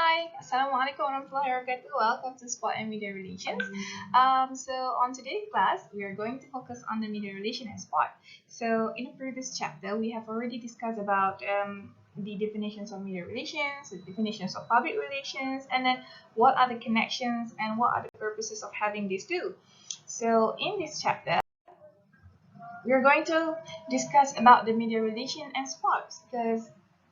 Hi, Assalamualaikum warahmatullahi wabarakatuh. Welcome to Sport and Media Relations. So on today's class, we are going to focus on the media relation and sport. So in the previous chapter, we have already discussed about the definitions of media relations, the definitions of public relations, and then what are the connections and what are the purposes of having these two. So in this chapter, we are going to discuss about the media relation and sports because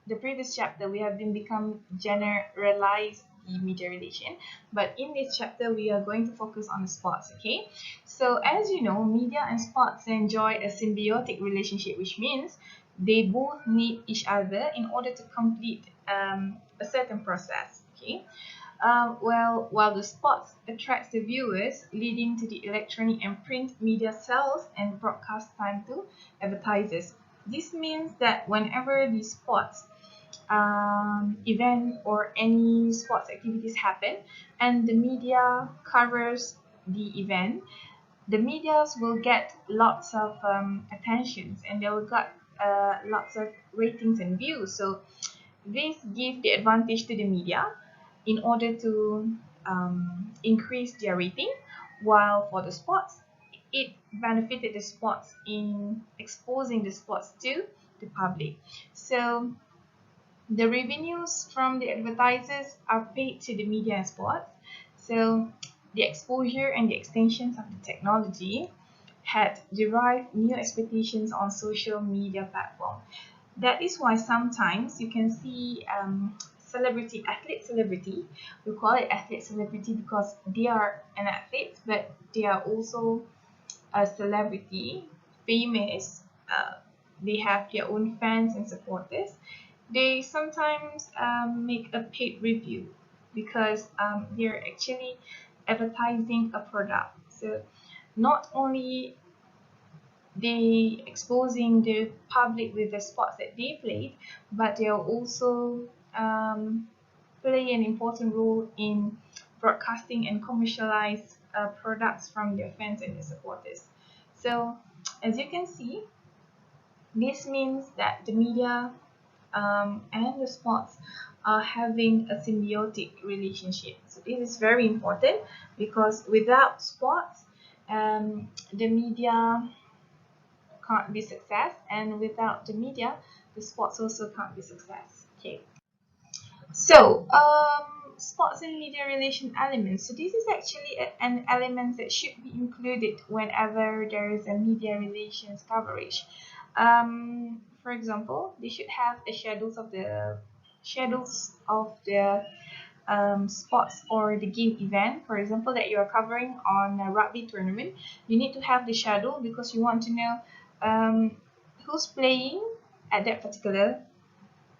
the previous chapter we have been become generalized the media relation, but in this chapter we are going to focus on the sports. Okay, so as you know, media and sports enjoy a symbiotic relationship, which means they both need each other in order to complete a certain process. Okay, while the sports attracts the viewers, leading to the electronic and print media sales and broadcast time to advertisers. This means that whenever the sports event or any sports activities happen and the media covers the event, the medias will get lots of attentions and they will get lots of ratings and views. So this gives the advantage to the media in order to increase their rating, while for the sports, it benefited the sports in exposing the sports to the public. So the revenues from the advertisers are paid to the media and sports. So the exposure and the extensions of the technology had derived new expectations on social media platforms. That is why sometimes you can see athlete celebrity. We call it athlete celebrity because they are an athlete, but they are also a celebrity, famous. They have their own fans and supporters. They sometimes make a paid review because they're actually advertising a product. So not only they exposing the public with the sports that they played, but they are also play an important role in broadcasting and commercialize products from their fans and their supporters. So as you can see, this means that the media and the sports are having a symbiotic relationship. So this is very important because without sports, the media can't be success, and without the media the sports also can't be success. Okay, so sports and media relation elements. So this is actually an element that should be included whenever there is a media relations coverage. For example, they should have the schedules of the sports or the game event. For example, that you are covering on a rugby tournament, you need to have the schedule because you want to know who's playing at that particular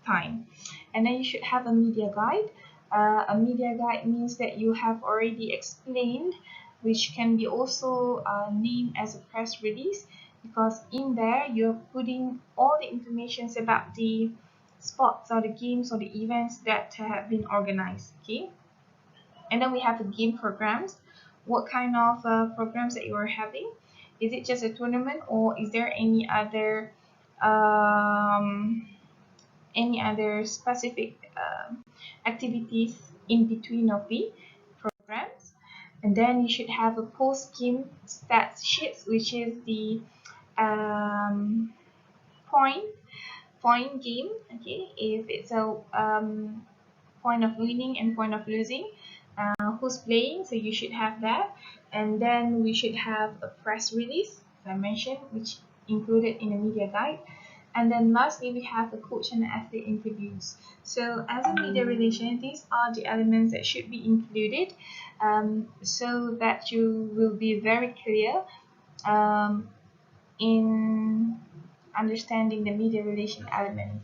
time. And then you should have a media guide. A media guide means that you have already explained, which can be also named as a press release, because in there you're putting all the information about the sports or the games or the events that have been organized. Okay, and then we have the game programs. What kind of programs that you are having? Is it just a tournament, or is there um, any other specific activities in between of the programs? And then you should have a post-game stats sheets, which is the um, point point game. Okay, if it's a point of winning and point of losing, who's playing, so you should have that. And then we should have a press release, as I mentioned, which included in the media guide. And then lastly, we have the coach and athlete interviews. So as a media relation, these are the elements that should be included, so that you will be very clear in understanding the media relation element.